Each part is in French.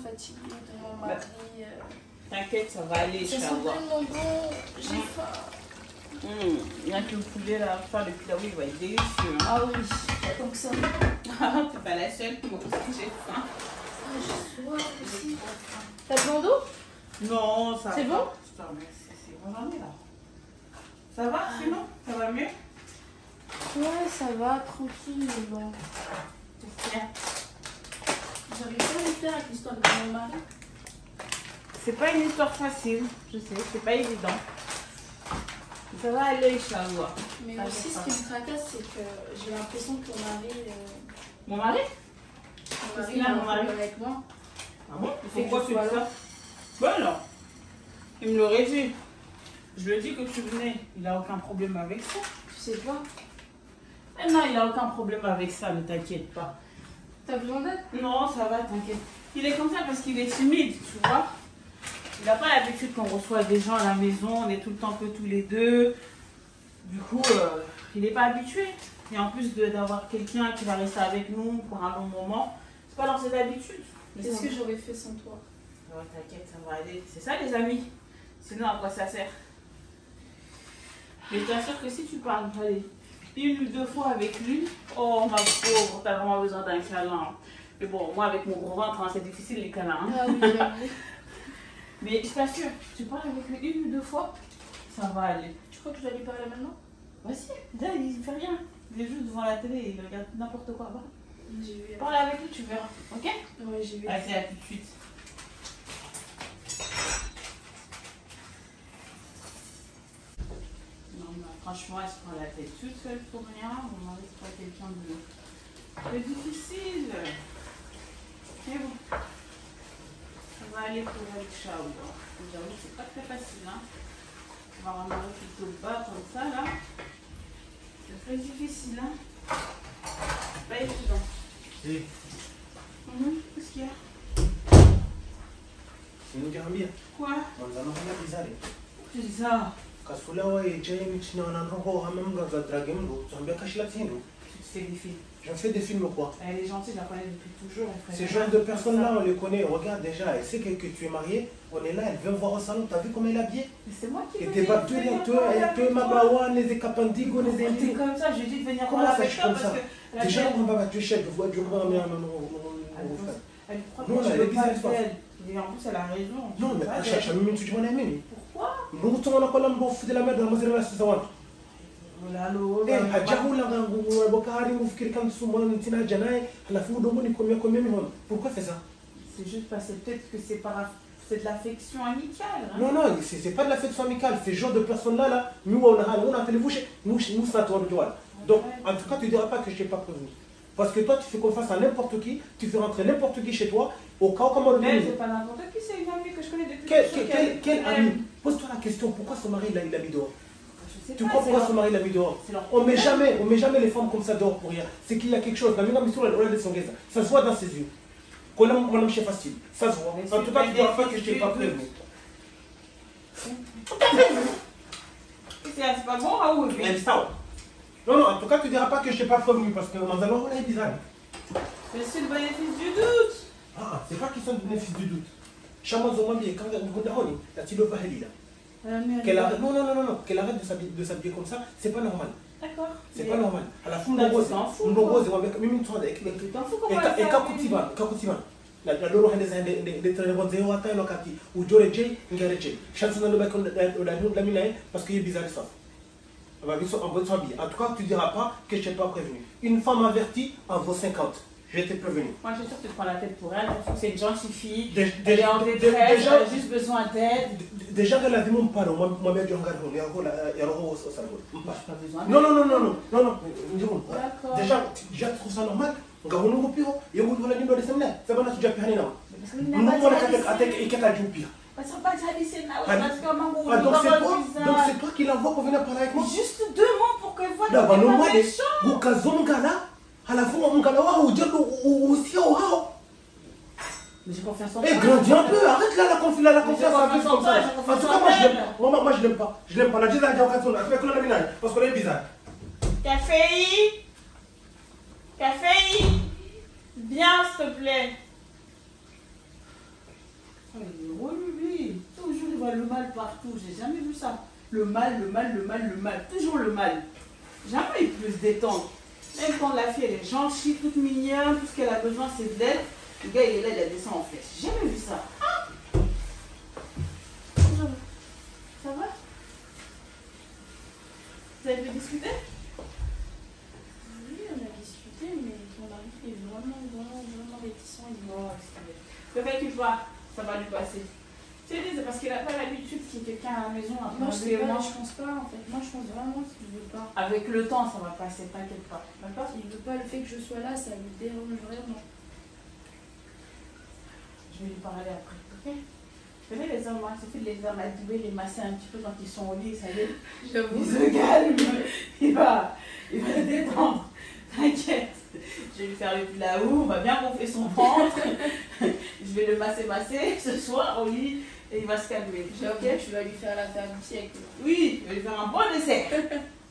fatiguée de mon mari. T'inquiète, ça va aller, Ça je vais sent avoir. tellement bon, j'ai faim. Rien que le poulet là, faire depuis là, oui, il va être délicieux. Hein. Ah oui, donc ça. T'es pas la seule, moi aussi j'ai faim. Ah, j'ai soif aussi. T'as besoin d'eau? Non, ça va. C'est bon? Je te remercie, c'est bon, j'en ai là. Ça va sinon? Ça va mieux? Ouais, ça va, tranquille, mais bon. Qu'est-ce qu'il y a? J'arrive pas à le faire avec l'histoire de mon mari. C'est pas une histoire facile, je sais, c'est pas évident. Ça va aller, Inch'Allah. Mais Ça aussi, va ce qui me tracasse, c'est que j'ai l'impression que mon mari. Mon mari? Mon mari, qu'il a, il a un mon mari? problème avec moi. Ah bon? Il fait Pourquoi que tu je dis sois ça? Bon non. Il me l'aurait dit. Je lui ai dit que tu venais. Il a aucun problème avec ça. Tu sais pas. Eh non, il a aucun problème avec ça, ne t'inquiète pas. T'as besoin d'aide? Non, ça va, t'inquiète. Il est comme ça parce qu'il est timide, tu vois. Il n'a pas l'habitude qu'on reçoit des gens à la maison, on est tout le temps que tous les deux. Du coup, il n'est pas habitué. Et en plus d'avoir quelqu'un qui va rester avec nous pour un long moment, c'est pas dans ses habitudes. Qu'est-ce que j'aurais fait sans toi? Ouais, t'inquiète, ça va aller. C'est ça les amis. Sinon, à quoi ça sert? Mais t'assure que si tu parles, allez, une ou deux fois avec lui, oh ma pauvre, t'as vraiment besoin d'un câlin. Mais bon, moi avec mon gros ventre, hein, c'est difficile les câlins. Hein. Ah oui, j'avoue. Mais je t'assure, tu parles avec lui une ou deux fois, ça va aller. Tu crois que je dois lui parler maintenant? Vas-y, là il fait rien. Il est juste devant la télé et il regarde n'importe quoi. Va. J'ai vu. Parle avec lui, tu verras. Ok? Ouais, j'ai vu. Vas-y, à tout de suite. Non, mais franchement, elle se prend la tête toute seule pour rien. Mon mari, c'est pas quelqu'un de difficile. Mais bon, ça va aller pour elle, Inch'Allah. J'avoue, c'est pas très facile. Hein. Avoir un mari plutôt bas comme ça, là, c'est très difficile. Hein. C'est pas évident. Oui. Qu'est-ce qu'il y a? Niambia. Quoi? Manzano hana bizarre. Tu dis ça? Kasula wa eje mitina na nho hamam ga zadrage mlo. Zambia kashila tino. Tu fais des films. Je fais des films quoi. Elle est gentille, je la connais depuis toujours. Ces genre de personnes-là, on les connaît. Regarde déjà, elle sait que tu es marié. On est là, elle vient voir au salon. T'as vu comment elle est habillée? C'est moi qui Et veux t'es pas tu mabawa, les capandigo, les t'es intimes. comme ça, je lui ai dit de venir Comment voir ça, avec je toi comme parce ça? que... Déjà, on va battre le chèque. Je vois Elle croit Non, que je elle veux est pas bizarre, d'elle. Et en plus, elle a raison. non, mais pas cherche à d'elle. mimi, tu m'en as mis. Pourquoi? Nous, on a pas l'ambo de la merde, on va dire, c'est ça. Eh, hajahu la bokari mfikiri kama sumo ntina janai alafu dogo ni komia mihon. Pourquoi fait ça? C'est juste parce que peut-être que c'est de l'affection amicale. Hein? Non, c'est pas de l'affection amicale. Ces genre de personnes-là, là, nous, on a téléphone, nous, ça tourne du doigt. Donc, en tout cas, tu ne diras pas que je t'ai pas prévenu. Parce que toi, tu fais confiance à n'importe qui, tu fais rentrer n'importe qui chez toi, au cas où, comment le Mais c'est pas n'importe qui, c'est une amie que je connais depuis Quel ami? Pose-toi la question, pourquoi son mari l'a mis dehors? Je sais Tu pas, crois pourquoi son mari l'a mis dehors? On met jamais les femmes comme ça dehors pour rien. C'est qu'il y a quelque chose. La mission, ça se voit dans ses yeux. Qu'on a mon chef facile. Ça se voit. En tout cas, tu ne diras pas que je t'ai pas prévenu. C'est pas bon, Raoul. Non, en tout cas, tu ne diras pas que je t'ai pas prévenu parce que Manzano, on est bizarre. Mais c'est le bénéfice du doute. Ah, c'est pas question de bénéfice du doute. Chaman Zomambi, quand on a la Tilo Vahelila. Non, qu'elle arrête de s'habiller comme ça, c'est pas normal. D'accord. C'est pas normal. À la fin, Tu t'en fous, quoi. Tu t'en fous comment elle s'habille. Kakutiban. La loro hende très bonnes zéro atteint le kati. Ou Jore J, Ngare J. Chance dans le bac de la mine parce qu'il est bizarre ça. On va vivre en bonne habillée. En tout cas, tu ne diras pas que je t'ai pas prévenu. Une femme avertie en vaut 50. Je t'ai prévenu. Moi, je suis sûre que tu te prends la tête pour elle. C'est une gentille fille. Elle est en détresse. Elle a juste besoin d'aide. Déjà, elle a dit mon parent. Moi, je regarde. Il y a un salon. Non. D'accord. Déjà, je trouve ça normal. Ngahunu piro. Il y a un peu de semaine. Ça va nous japper hanina. Nous, on a attaqué et qu'elle a joué pire. Donc c'est toi qui l'envoie pour venir parler avec moi. Juste 2 mots pour qu'elle voit que t'es pas méchant. Mais j'ai confiance en toi. Eh, grandis un peu, arrête là la confiance comme ça. En tout cas, moi je l'aime pas. Je l'aime pas. La dit la occasion, parce qu'on est bizarre. Café, viens s'il te plaît. vois le mal partout. J'ai jamais vu ça. Le mal, le mal, le mal, le mal. Toujours le mal. Jamais il peut se détendre. Même quand la fille, elle est gentille, toute mignonne, tout ce qu'elle a besoin, c'est de l'aide. Le gars, il est là, il a descend en flèche. J'ai jamais vu ça. Ah, bonjour. Ça va? Vous avez pu discuter? Oui, on a discuté, mais ton mari est vraiment réticent. Il dit, Non, peut-être qu'il va, ça va lui passer. C'est parce qu'il n'a pas l'habitude qu'il y ait quelqu'un à la maison après moi, un élément. je pense pas, en fait. Moi, je pense vraiment qu'il veut pas. Avec le temps, ça va passer, t'inquiète pas. D'accord? Il veut pas le fait que je sois là, ça lui dérange vraiment. Je vais lui parler après, ok? Vous savez, les hommes, il suffit de les amadouer, les masser un petit peu quand ils sont au lit, ça y est. J'avoue. Il se calme, il va se détendre. T'inquiète. Je vais lui faire le pilaou, on va bien gonfler son ventre. Je vais le masser ce soir au lit et il va se calmer. J'avoue que tu vas lui faire l'affaire du siècle. Oui, je vais lui faire un bon dessert.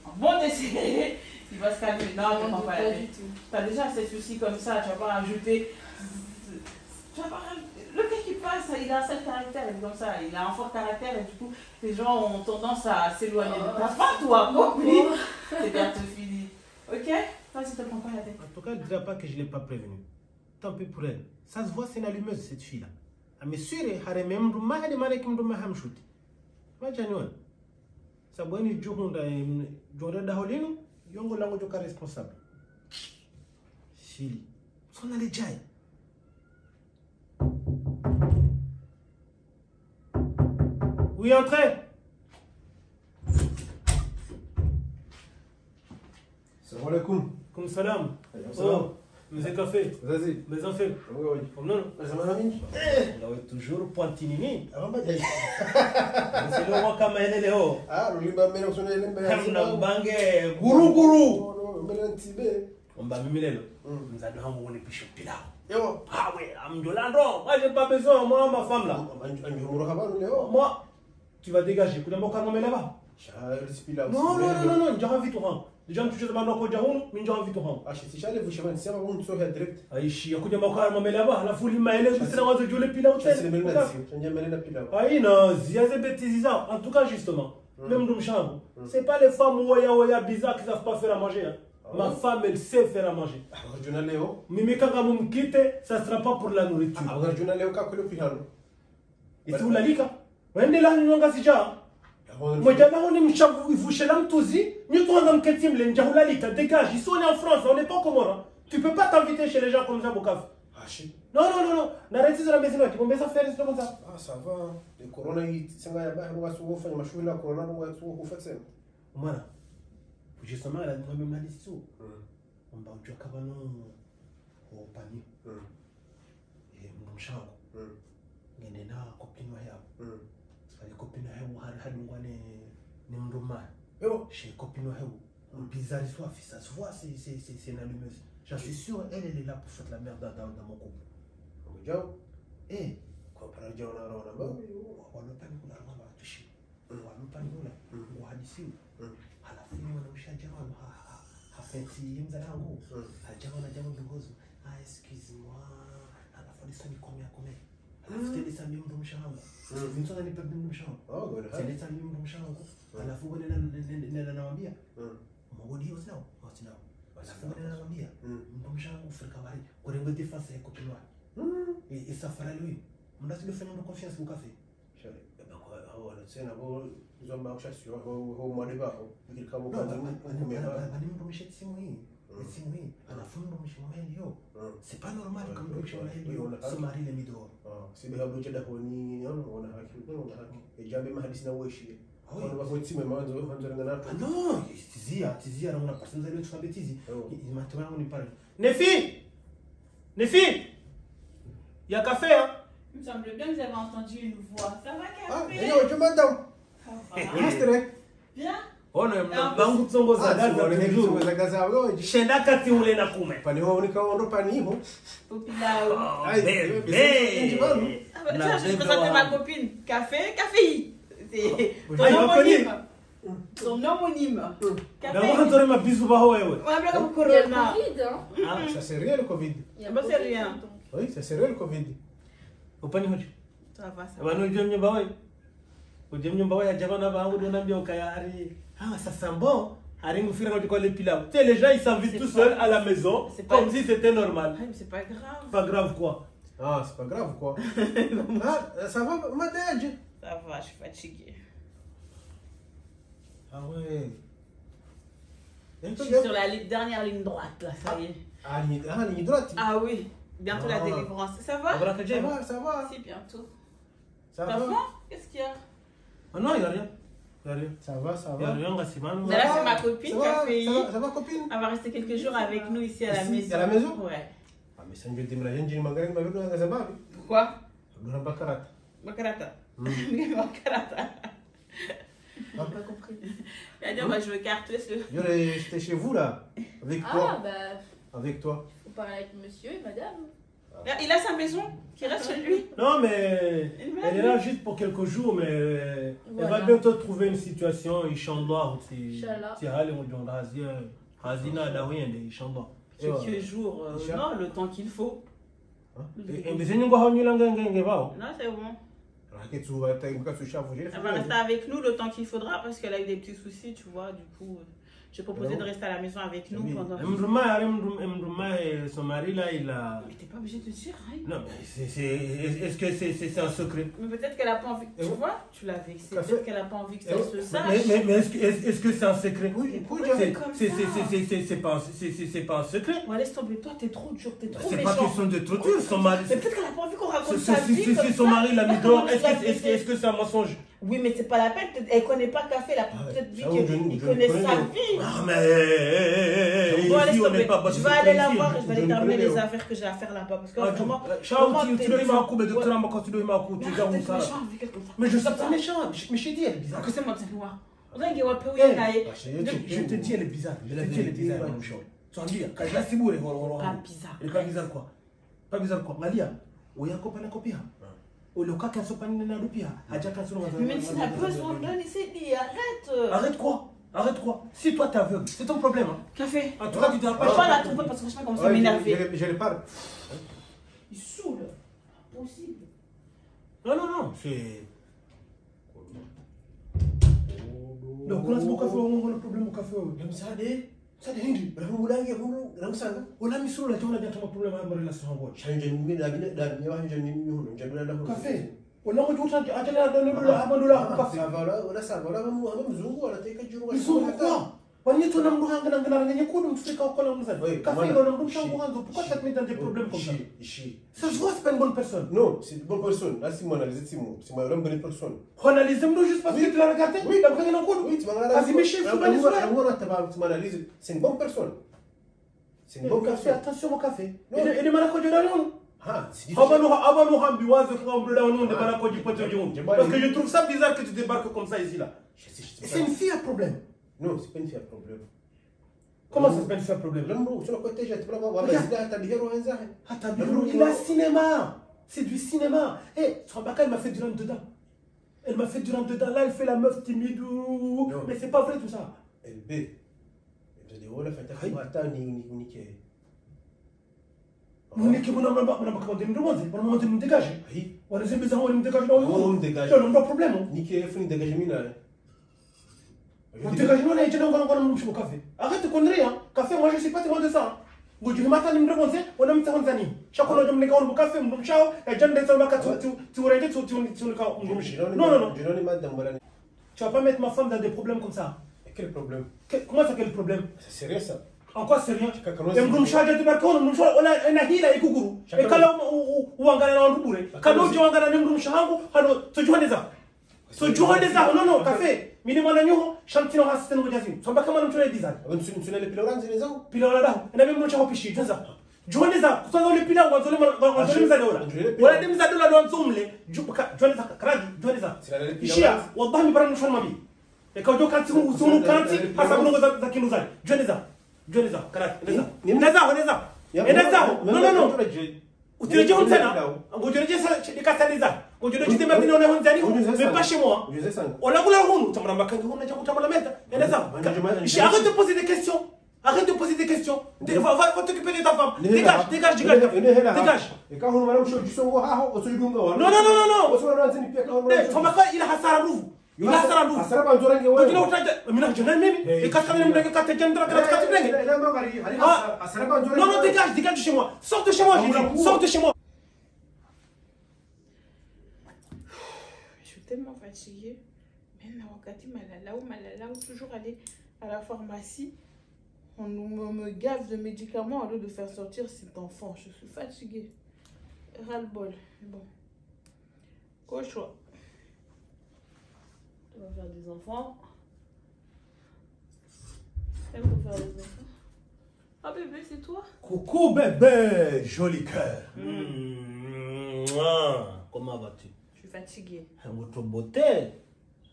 Un bon dessert. Il va se calmer. Non, tu prends pas la du tête. tout. Tu as déjà ces soucis comme ça, tu vas pas rajouter. Le gars qui passe, il a un seul caractère, il est comme ça, il a un fort caractère et du coup, les gens ont tendance à s'éloigner de ta femme, toi, compris? C'est bientôt fini. Ok? Vas-y, te prends pas la tête. En tout cas, elle ne dira pas que je ne l'ai pas prévenue. Tant pis pour elle. Ça se voit, c'est une allumeuse, cette fille-là. Mais sûr, elle a même mal de mal qui me donne ma chute. Ma janouane. Ça boit une journée d'aholino, yongo lango joka responsable. Fille. Son allait jaille. Oui, entrez. Salam alaikum. Comme salam. Salam. Oh, mais café. Vas-y. Mais en fait. Oui. Comme non. Zaman amin. On a toujours pointinini. Avant ba jai. C'est le roi Kamaele Léo. Ah, le limba mena sonne lemba. Hamna bange guru. No, mena tibe. On va mimilelo. Nous allons on est pichon pilau. Yo. Ah oui, Amjolando. Moi j'ai pas besoin, moi ma femme là. Anjumuro habanu leo. Moi, tu vas dégager. Kuna mboka ngome là-bas. Shahar spila. Non, j'ai envie de rendre. Les gens touchent ma noko jahoun, mais j'ai envie de rendre. Ah, si shale vous chemin, c'est bon, so head direct. Aishi, akuja mboka ngome là-bas, la folie maele, c'est la wazo jole pilau C'est le tel. melna. Chanja melna pila. Aïe non, ziaze bêtises ça. En tout cas justement, même dans le chambre, c'est pas les femmes oya bizarres qui savent pas faire à manger. Hein. Ma femme, elle sait faire à manger. Ah, Arjuna leo. Mais quand vous me quittez, ça sera pas pour la nourriture. Ah, Arjuna leo ka kule pilano. Et tu la lika? Wende la nyonga sija. Moi jana on est mchavu ivushela mtuzi, nous toi ngam ketim le njahula lika dégage. Ici on est en France, on n'est pas au Comores. Tu peux pas t'inviter chez les gens comme ça Bukavu. Ah, shit. Non. N'arrêtez ça la maison, tu peux faire ça comme ça. Ah, ça va. Le corona yi singa ya ba ngo so fanya mashughuli ya corona ngo so kufatse. Mwana. Justement, elle a dit même la décision. On va dire qu'avant au panier. Et mon champ. Il y a une copine là. Les copines là, on a chez copine là, on bizarre soit ça se voit, c'est une allumeuse. J'en suis sûr, elle est là pour foutre la merde dans mon couple. Eh, Kwa para jao na rona ba. on n'a pas nous là, on va toucher. On n'a pas nous là, on va ici. À la fin, on a touché à Jaron. Hafeti mzangu. Jaron ngozo. Ah, excuse-moi. À la fin, ça me combien. Alafu tele sa mimi mshango. Mtu ananipa mimi mshango. Oh, good. Tele sa mimi mshango. Alafu wewe nenda nawaambia. Mngoni hiyo sio? Sio. Alafu wewe nawaambia. Mtu mshango Afrika bari. Kwa rengo defense yako kwa. Et ça fera lui. Mnda tu le fanya na confiance au café. Shale. Ba kwa hao wanasema bo zomba kushasio ho mwade ba ho. Nikika mo kazi kumeba. Bani mtu msheti simu hii. Simu hii. Alafu mtu mshimameni yo. C'est pas normal comme mtu mshimameni yo. Somari le midor. Si be hablo cheda ho ni ona haki ona haki. Ejambe mahadisi na weshi. Ona ba ho timu manzo ngana. Ah non, tizia na una personne zali tu bêtise. Il m'a trouvé on y parle. Nefi! Il y a café hein? Il me semble bien que vous avez entendu une voix. Ça va, Ah, café? yo, je m'entends. Ça Bien? Oh non, bangu tsongo za gaza toujours. Shenda kati ule na kume. Pani ho ni kaondo pani ho. Au pilau. Je présente ma copine. Café. Ton homonyme. Na mwanzo ma bisu ba ho wewe. On appelle comme Il y a le Corona. Covid, hein. Ah, ça c'est rien le Covid. Il y a Bah, beaucoup c'est de rien. symptômes. Oui, ça c'est rien le Covid. Upani hoje. Ça va, ça va. Bano jomye ba wewe. Uje mnyumba wa jabana ba wangu ndio mbio kaya ari. Ah ça sent bon. Ari ngufira kwa kwa le pilau. Tu sais les gens ils s'invitent tout seuls à la maison comme si c'était normal. Ah, mais c'est pas grave. Pas grave quoi. Ah, c'est pas grave quoi. Ah, ça va, madame? Ça va, je suis fatiguée. Ah ouais. Je suis sur la dernière ligne droite, là, ça y est. Ah, ligne droite. Ah oui, bientôt la délivrance. Ça va? Ça va. Si, bientôt. Ça T'as va. faim? Qu'est-ce qu'il y a? Ah non, il n'y a rien. Il n'y a rien. Ça va, ça Il n'y a va. rien, Gassiman. Mais là, c'est ma copine qui a fait. Ça va, copine? Elle va rester quelques jours avec nous ici à la Ici, maison. à la maison? Ouais. Ah, mais ça ne veut dire que je ne m'engage pas avec nous à Zababi. Pourquoi? Nous n'avons pas carate. Makarata. Hmm. Makarata. Pas compris. Elle a dit on va jouer carte, laisse-le. J'étais chez vous là, avec Ah, toi. bah, Avec toi. faut parler avec monsieur et madame. Il a sa maison qui reste chez lui. Non, mais elle est là juste pour quelques jours, mais elle Voilà. va bientôt trouver une situation, Inch'Allah. Inch'Allah. Si elle est Razina, Daouyen, Inch'Allah. Quelques jours, non, le temps qu'il faut. Mais c'est une bonne Non, c'est bon. Elle va rester avec nous le temps qu'il faudra parce qu'elle a eu des petits soucis, tu vois. Du coup, j'ai proposé de rester à la maison avec nous pendant. Son mari là, il a. Mais t'es pas obligé de dire, hein. Non, mais est-ce que c'est un secret? Mais peut-être qu'elle a pas envie. Tu vois, tu l'as vexée. Peut-être qu'elle a pas envie que ça se sache. Mais est-ce que c'est un secret? Oui, c'est pas un secret. Ouais, laisse tomber, toi, t'es trop dur, t'es trop C'est méchant. pas question de trop dur, son mari. Mais peut-être qu'elle a pas envie qu'on raconte sa vie. Si comme son ça. mari l'a mis Comment dehors, tu vas est-ce que c'est un mensonge? Oui, mais c'est pas la peine. Elle connaît pas Café. Elle a peut-être dit qu'il connaît sa vie. Ah, mais. Bon, laisse ici, on n'est tomber. pas Je vais aller la voir et je vais aller terminer les affaires que j'ai à faire là-bas. Parce que vraiment. Tu dois m'en couper, docteur, quand tu dois m'en couper, tu dois m'en Mais je sais que c'est méchant, mais je t'ai dit, elle est bizarre. Que c'est moi, c'est moi. On a Je te dis, elle est bizarre. Je te dis, elle est bizarre, mon chéri. Tu as dit, quand je la ciboure, elle Pas bizarre. est pas bizarre quoi? Pas bizarre quoi? Malia, où il y a un copain à copier. Ou le cas qu'elle soit pas née à l'opia. Mais tu n'as pas besoin de donner, c'est dit, arrête. Arrête quoi? Arrête quoi? Si toi t'es aveugle, c'est ton problème. Café. En tout cas, tu t'es Je pas la tromper parce que franchement, comme ça m'énerver. Je le parle. Il saoule. Impossible. Non, c'est. Donc, on a ce café, on a le problème au café. Ça des hindi. On a mis sur la tour, on a bien un problème à la relation. Café. On a dit que tu as donné le café. Ils sont quoi? On est tout le monde en train de pourquoi ça te met dans des problèmes comme ça? Ça se voit, c'est pas une bonne personne. Non, c'est une bonne personne. Là, c'est moi, c'est moi, une bonne personne. On analyse juste parce que tu l'as regardé? Oui, t'as pris un coup. Oui, tu m'as regardé. C'est une bonne personne. C'est une bonne personne. Attention au café. Et les malacos de la lune. Ah, c'est difficile. Parce que je trouve ça bizarre que tu débarques comme ça ici là. C'est une fille à problème. Non, c'est pas une fille à problème. Comment ça c'est pas une fille à problème? Il a cinéma. C'est du cinéma. Eh, Sambaka, elle m'a fait du rentre dedans. Elle m'a fait du rentre dedans. Là, elle fait la meuf timide. Mais c'est pas vrai tout ça. LB. Vous n'êtes que vous n'avez pas commandé une demande. Pour le moment, vous me dégagez. Oui. On a des besoins, on me dégage. On me dégage. C'est un problème. Niqué, il faut une dégage mina. Vous dégagez, on a été dans le café. Arrête de conneries, hein. Café, moi je sais pas témoin de ça. Vous dites, matin, il me répond, on a mis ça en zani. Chaque fois, on a mis un café, on chao, et j'aime des salles, tu aurais dit, non. Tu vas pas mettre ma femme dans des problèmes comme ça. Quel problème? Comment ça, quel problème? C'est sérieux ça? En quoi c'est rien? Et on charge de barco, on a hila et kuguru. Et quand on a un rebouré, quand on a un chango, alors, tu joues des arts. Tu joues des arts, non, café. Minimum la nyuho, chantino hasiteno mujazini. Samba kama mtu ile design. Tu n'as les pilorands et les ans? Pilora da. Na mimi mtu chapishi, tza. Jouer des arts. Kusanza le pila wanzo le mzadola. Wala dem mzadola ndo nzumle. Juka, jouer des arts. Karaji, jouer des arts. Ishia, wallahi mi barani shon mabi. E ka jo kanti usumu kanti hasa mnogo za kinuzali. Jouer des arts. Jouer des arts. Karaji, des arts. Non. Utireje tena. Ngojereje sa dikataliza. Ngojereje tema vile unaona nzani. Mais pas chez moi. On a voulu rond, tu m'as dit on a déjà coupé la mettre. Arrête de poser des questions. Arrête de poser des questions. Va t'occuper de ta femme. Dégage. Et quand on va au show du son, Non. Il a hasara nouveau. Ila saradu. Asara ba nzora nge wewe. Kila utaje mina jona mimi. Et quand on me ka te jendra ka te brengue. Asara ba nzora. Non non dégage de chez moi. Sors de chez moi, j'ai dit. Sors de chez moi. Je suis tellement fatiguée. Même wakati malala, toujours aller à la pharmacie. On me gave de médicaments au lieu de faire sortir cet enfant. Je suis fatiguée. Ras-le-bol. Bon. Qu'au choix. On va faire des enfants. Elle va faire des enfants. Ah bébé, c'est toi? Coucou bébé, joli cœur. Comment vas-tu? Je suis fatiguée. Votre beauté.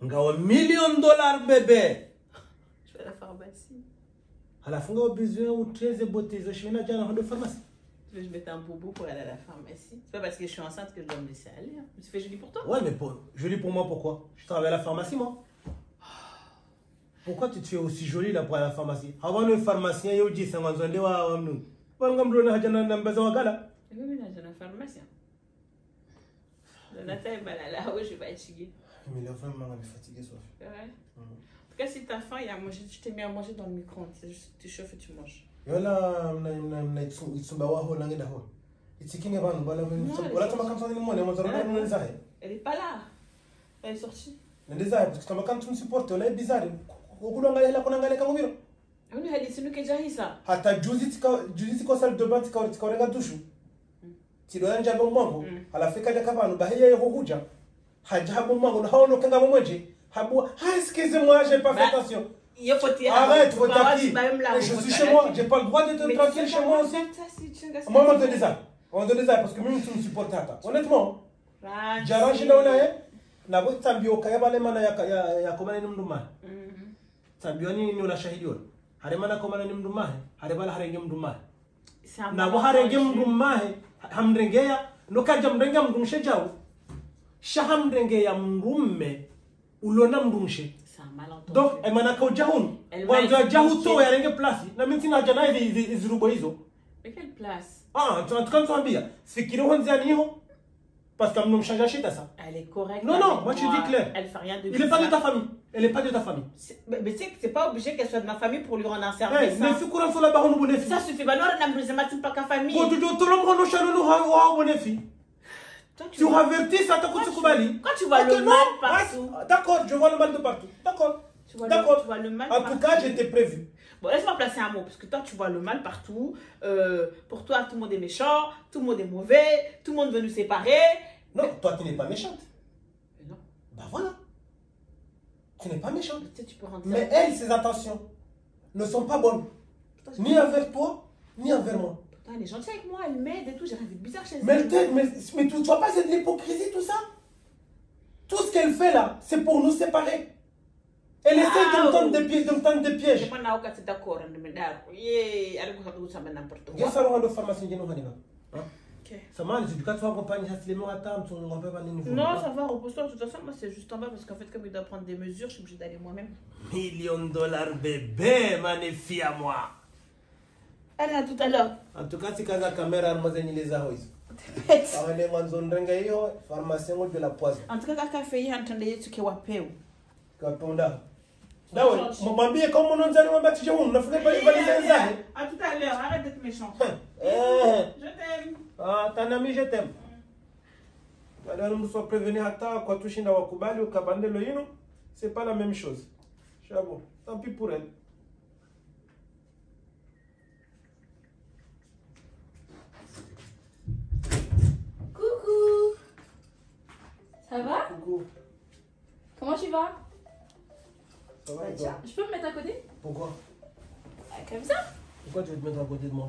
Ngawa $1,000,000 bébé. Je vais à la pharmacie. À la fin, on a besoin de 13 beautés. Je suis allé à la pharmacie. Tu veux que je mette un bobo pour aller à la pharmacie? C'est pas parce que je suis enceinte que je dois me laisser aller. Hein. Mais c'est fait joli pour toi? Ouais, mais joli pour moi, pourquoi? Je travaille à la pharmacie, moi. Pourquoi tu te fais aussi jolie là pour aller à la pharmacie? Avant le pharmacien, il y a eu 10 ans, on a dit, ouais, nous. Pas un gamblon, on a dit, on a besoin de gala. Oui, mais là, j'ai la pharmacie. Jonathan est mal là, oui, je suis fatiguée. Mais il est vraiment fatigué, Sophie. C'est vrai? En tout cas, si t'as faim, il y a à manger. Je t'ai mis à manger dans le micro-ondes. Tu chauffes et tu manges. Yola itsumba waho nange daho. Itsikine banu bala wala tuma kam sani mone mo zoro non zahe. Elle est pas là. Elle est sortie. Nende zahe parce que tuma kam tum support wala bizarre. Okulo ngale la kuna ngale kangubiro. On est allé sinu ke jahisa. Hata juzi tika salle de bain tika renga dushu. Tilo yanja bomwango ala fika ja kabanu bahiye yo huja. Haja bomwango na hawo no kanga momoje. Habu excusez-moi, j'ai pas fait attention. Arrête, faut tapis. Je suis chez moi, j'ai pas le droit d'être tranquille chez moi aussi. Moi, on te dit ça. On te dit ça parce que même tu me supportes. Honnêtement, j'ai arrangé là où on est. Na boy tambio kaya bale mana ya komana ni mduma. Tambio ni la shahidi wala. Hare mana komana ni mduma. Hare bala hare mduma. Na bo hare mduma hamrengeya no kaja mrenga mdumshe jao. Shahamrengeya mrumme ulona mdumshe. Donc, elle m'a dit que Jahoun. Jahoun, elle a une place. Na mintina jana hizi rubo hizo. Mais quelle place? Ah, tu as bien. C'est qu'il y a un parce qu'elle nous change acheter ça. Elle est correcte. Non, non, moi je dis clair. Elle fait rien de Il n'est pas de ta famille. Elle n'est pas de ta famille. Mais tu sais que c'est pas obligé qu'elle soit de ma famille pour lui rendre un service. Mais si courant sur la barre, on ça suffit. Bah non, on n'a pas qu'à famille. Quand tu dis tout le monde, on a un fille. Tu avertis, ça t'a coûté Koubali. Quand tu vois le mal partout. D'accord, je vois le mal de partout. D'accord. D'accord. Tu vois le mal partout. En tout cas, j'étais prévu. Bon, laisse-moi placer un mot, parce que toi, tu vois le mal partout. Pour toi, tout le monde est méchant, tout le monde est mauvais, tout le monde veut nous séparer. Non, toi, tu n'es pas méchante. Mais non. Bah voilà. Tu n'es pas méchante. Tu sais, tu peux rentrer. Mais elles, ses intentions ne sont pas bonnes. Ni envers toi, ni envers moi. Elle est gentille avec moi, elle m'aide et tout, j'ai rien vu de bizarre chez elle. Mais tu vois pas cette hypocrisie, tout ça? Tout ce qu'elle fait là, c'est pour nous séparer. Elle essaie de me tendre des pièges. Je ne sais pas si d'accord, mais n'importe quoi. Ça va pharmacie. Ça m'a dit que tu vas accompagner les mots à table, tu ne pas niveau. Non, ça va, repose-toi. De toute façon, moi, c'est juste en bas parce qu'en fait, comme il doit prendre des mesures, je suis obligée d'aller moi-même. $1,000,000 bébé, magnifique à moi. Allez, à tout à l'heure. En tout cas, si tu as la caméra, moi, je les ai. Bête. Pharmacien de la poison. En tout cas, quand tu fais un temps tu es Kaponda. Dawe, mwambie kama unaanza mwambie tije huko, nafikiri pale pale zae. À tout à l'heure, arrête d'être méchant. Je t'aime. Ah, tanami je t'aime. Madame nous soit prévenu hata kwa tushinda wakubali ukabande lo yino, c'est pas la même chose. Chabo, tant pis pour elle. Coucou. Ça va? Coucou. Comment tu vas? Ça va Bah, et tiens, toi? je peux me mettre à côté? Pourquoi? Comme ça? Pourquoi tu veux te mettre à côté de moi?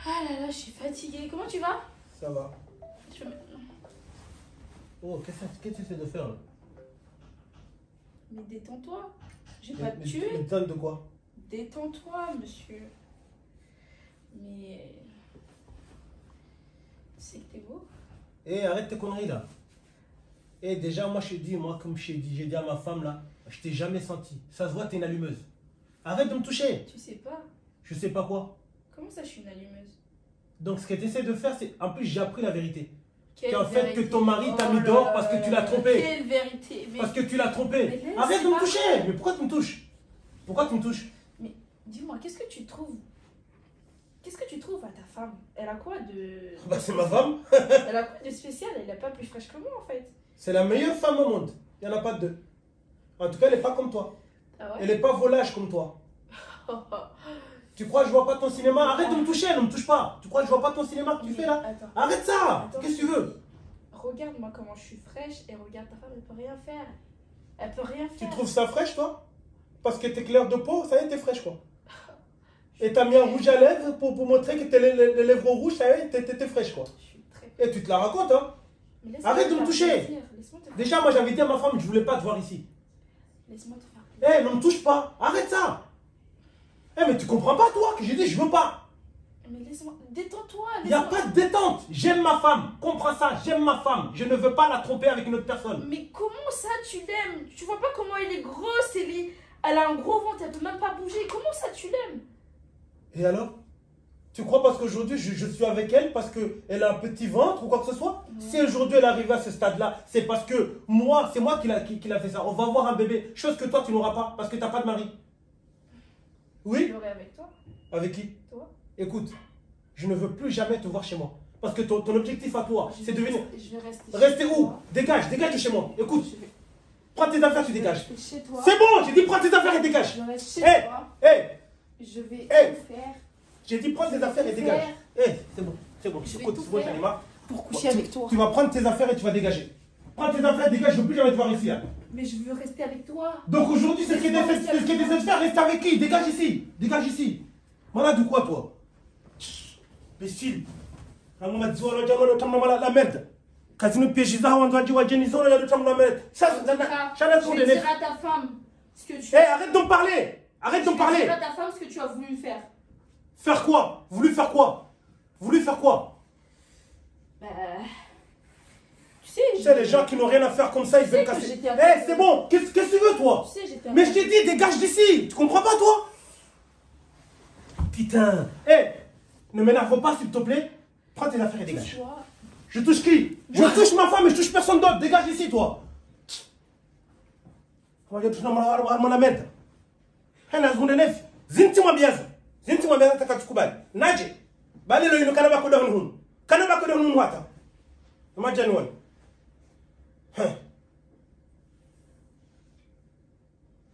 Ah là là, je suis fatiguée. Comment tu vas? Ça va. Je peux me- Oh, qu'est-ce que tu essaies de faire là? Mais détends-toi. J'ai pas te tuer. Mais donne de quoi? Détends-toi, monsieur. Mais. Tu sais que t'es beau? Eh, arrête tes conneries là. Eh, déjà, moi, je te dis, moi, comme j'ai dit à ma femme là, je t'ai jamais senti. Ça se voit, t'es une allumeuse. Arrête de me toucher. Tu sais pas. Je sais pas quoi. Comment ça, je suis une allumeuse? Donc, ce que tu essaies de faire, c'est. En plus, j'ai appris la vérité. Quelle qu'en fait que vérité. ton mari t'a mis Oh dehors là parce que là tu l'as là. trompé. Quelle vérité. Mais Parce que tu l'as trompé. Mais laisse, Arrête de c'est me pas toucher. vrai. Mais pourquoi tu me touches? Pourquoi tu me touches? dis-moi, qu'est-ce que tu trouves? Qu'est-ce que tu trouves à ta femme? Elle a quoi de... Bah c'est ma femme. Elle a quoi de spécial? Elle n'est pas plus fraîche que moi en fait. C'est la meilleure femme au monde. Il n'y en a pas deux. En tout cas, elle n'est pas comme toi. Ah ouais? Elle n'est pas volage comme toi. Tu crois que je vois pas ton cinéma? Arrête de me toucher, ne me touche pas. Tu crois que je vois pas ton cinéma que tu fais là? Attends. Arrête ça. Attends. Qu'est-ce que tu veux? Regarde-moi comment je suis fraîche et regarde ta femme, elle peut rien faire. Elle peut rien Tu faire. trouves ça fraîche toi? Parce que t'es clair de peau, ça y est, t'es fraîche quoi. Et t'as mis un rouge à lèvres pour montrer que t'es les lèvres rouges, ça y est, t'es fraîche quoi. Je suis très... Et tu te la racontes hein. Mais laisse-moi Arrête te de me faire toucher. plaisir. Laisse-moi te faire... Déjà, moi j'avais dit à ma femme, je voulais pas te voir ici. Laisse-moi te faire plaisir. Eh, ne me touche pas. Arrête ça. Eh, mais tu comprends pas toi que j'ai dit je veux pas. Mais laisse-moi... Détends-toi. Il n'y a pas de détente. J'aime ma femme. Comprends ça. J'aime ma femme. Je ne veux pas la tromper avec une autre personne. Mais comment ça tu l'aimes? Tu vois pas comment elle est grosse, elle a un gros ventre, elle peut même pas bouger. Comment ça tu l'aimes? Et alors? Tu crois parce qu'aujourd'hui je suis avec elle parce qu'elle a un petit ventre ou quoi que ce soit? Si aujourd'hui elle arrive à ce stade-là, c'est parce que c'est moi qui l'a fait ça. On va avoir un bébé. Chose que toi tu n'auras pas parce que tu n'as pas de mari. Je Oui? l'aurai avec toi. Avec qui? Toi. Écoute, je ne veux plus jamais te voir chez moi. Parce que ton objectif à toi, c'est de venir. Je vais rester Rester chez où? toi. Dégage de chez moi. Écoute, Je vais prends tes affaires, tu dégages. rester chez toi. C'est bon, j'ai dit prends tes affaires et dégage. Je reste chez Hé, toi. hé, Je vais Hey. tout faire j'ai dit prends tes affaires et tout dégage. faire. Hé, c'est bon, Je vais écoute, tout c'est bon, faire. j'en ai marre. pour Bon, coucher avec toi. Tu vas prendre tes affaires et tu vas dégager. Prends tes affaires, dégage, je ne veux plus jamais te voir ici. Hein. Mais je veux rester avec toi. Donc aujourd'hui, c'est ce qui est décidé de faire, reste avec qui? Dégage ici, dégage ici. Malade ou quoi, toi? Imbécile. La merde. Casino piège, ça, on doit dire à Jenny, ça, la merde. Ça, Je vais dire à ta femme ce que tu Hé, arrête de me parler. Arrête de me Je vais parler. dire à ta femme ce que tu as voulu faire. Faire quoi? Voulu faire quoi? Voulu faire quoi? Bah, tu sais, Tu sais, les gens qui n'ont rien à faire comme ça, ils veulent que casser. j'étais Hé, c'est bon. Qu'est-ce que tu veux, toi? Tu sais, j'étais Mais je t'ai dit, dégage d'ici. Tu comprends pas, toi? Putain. Hé, ne m'énerve pas, s'il te plaît. Prends tes affaires et dégage. Toi, Je touche qui? Je touche ma femme et je touche personne d'autre. Dégage ici, toi. Mwana merde. Hena zgunde nefi. Zintima biaza. Zintima biaza takatukubali. Naje. Bali lo yino kanaba koda hun. Kanaba koda hun wata. Imagine one.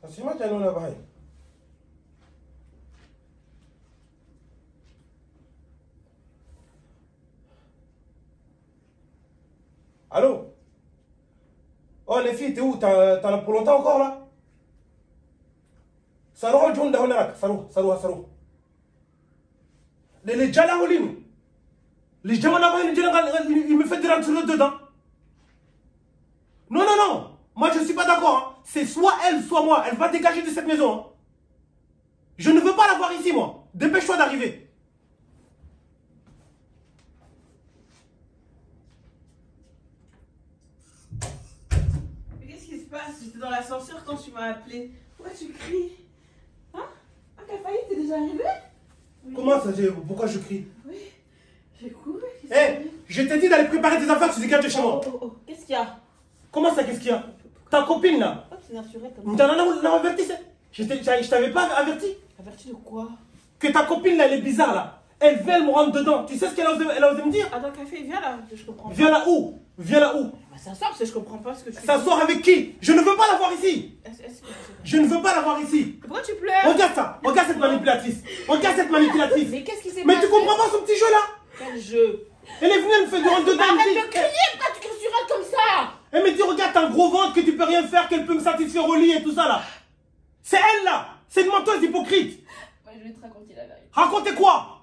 Asima jano na bahai. Allô? Oh les filles, t'es où? T'en as pour longtemps encore là? Saroha John Dahonarak, Saroha. Les Jalaholinou. Les Jamanaba, il me fait des rentrer dedans. Non. Moi je suis pas d'accord. Hein. C'est soit elle, soit moi. Elle va dégager de cette maison. Hein. Je ne veux pas la voir ici, moi. Dépêche-toi d'arriver. Qu'est-ce qui se passe? J'étais dans l'ascenseur quand tu m'as appelé. Pourquoi tu cries? Hein? Ah, Kafaï, t'es déjà arrivé? Oui. Comment ça? Pourquoi je crie? Oui, j'ai couru. Hé, je t'ai dit d'aller préparer tes affaires, tu dégages de chez moi. Oh. Qu'est-ce qu'il y a? Comment ça, qu'est-ce qu'il y a? Ta copine là? Oh, c'est naturel Tu comme t'en ça. as averti, ça? Je t'avais pas averti? Averti de quoi? Que ta copine là, elle est bizarre là. Elle veut, elle me rentre dedans. Tu sais ce qu'elle a osé me dire? Attends, Café, viens là, je comprends pas. Viens là où? Bah, ça sort parce que je comprends pas ce que tu S'asseoir avec qui? Je ne veux pas la voir ici. Est-ce que... Je ne veux pas la voir ici. Pourquoi tu pleures? Regarde ça. Regarde cette manipulatrice. Regarde cette manipulatrice. Mais qu'est-ce qui s'est Mais passé? tu comprends pas son petit jeu là? Quel jeu? Elle est venue, elle me fait du rentre dedans. elle me dit- arrête de crier, pourquoi tu cries sur elle comme ça? Elle me dit, regarde, t'as un gros ventre que tu peux rien faire, qu'elle peut me satisfaire au lit et tout ça là. C'est elle là. C'est une menteuse hypocrite. Moi, je vais te raconter la vérité. Racontez quoi?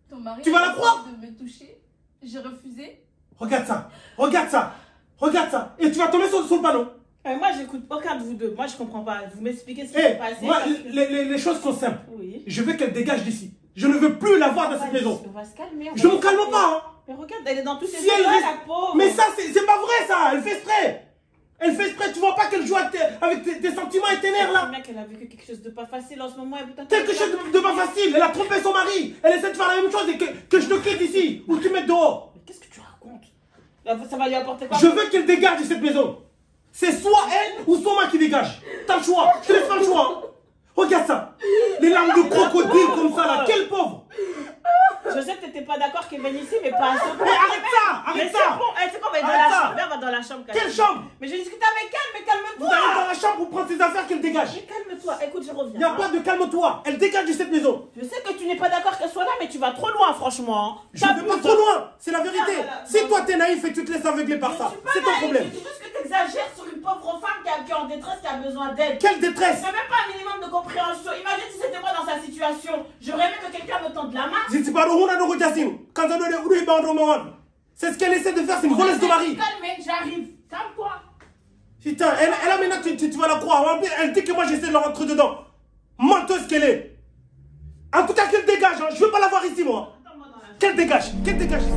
Ton mari Tu vas la a croire? essayé de me toucher. J'ai refusé. Regarde ça. Regarde ça. Regarde ça. Et tu vas tomber sur le panneau. Moi, j'écoute aucun de vous deux. Moi, je comprends pas. Vous m'expliquez ce qui Eh, s'est passé. moi, parce que- les choses sont simples. Oui. Je veux qu'elle dégage d'ici. Je ne veux plus la voir dans cette maison. On va se calmer. Je me calme pas. Hein. Mais regarde, elle est dans tous ses Si elle états, reste- la pauvre. Mais ça, c'est pas vrai ça. Elle fait exprès. Elle fait exprès. Tu vois pas qu'elle joue avec tes sentiments et tes nerfs là? Le mec, elle a vécu quelque chose de pas facile en ce moment. Et putain, Quelque chose de pas facile. Elle a trompé son mari. Elle essaie de faire la même chose et que je te quitte ici. Ou tu me mets dehors. Mais qu'est-ce que tu racontes? Ça va lui apporter quoi? Je veux qu'elle dégage de cette maison. C'est soit elle ou soit moi qui dégage. T'as le choix. Je te laisse pas le choix. Regarde ça. Les larmes de crocodile comme ça là. Quel pauvre. Je sais que t'étais pas d'accord qu'il vienne ici, mais pas à ce point. Mais arrête ça. Mais Arrête c'est ça. bon, c'est quoi, on va dans Arrête la ça. chambre. Viens, on va dans la chambre. Quelle chambre? Mais je discute avec elle, mais Vous allez calme-toi. dans la chambre pour prendre ses affaires qu'elle dégage. Mais calme-toi, écoute, je reviens. Il n'y a pas de calme-toi. Elle dégage de cette maison. Je sais que tu n'es pas d'accord qu'elle soit là, mais tu vas trop loin, franchement. Je ne vais pas trop loin. C'est la vérité. Ah, voilà. Si toi t'es naïf et tu te laisses aveugler par ça, c'est ton problème. C'est juste que tu exagères sur une pauvre femme qui est en détresse, qui a besoin d'aide. Quelle détresse. C'est même pas un minimum de compréhension. Imagine si c'était moi dans sa situation. J'aurais aimé que quelqu'un me tende la main. C'est ce qu'elle essaie de faire, c'est une voleuse de mari. Calme, j'arrive. Calme-toi. Putain, elle a maintenant, tu vas la croire. Elle dit que moi j'essaie de la rentrer dedans. Menteuse qu'elle est. En tout cas, qu'elle dégage. Hein. Je veux pas la voir ici, moi. Attends-moi dans la Qu'elle dégage. Qu'elle dégage ici.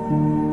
Thank you.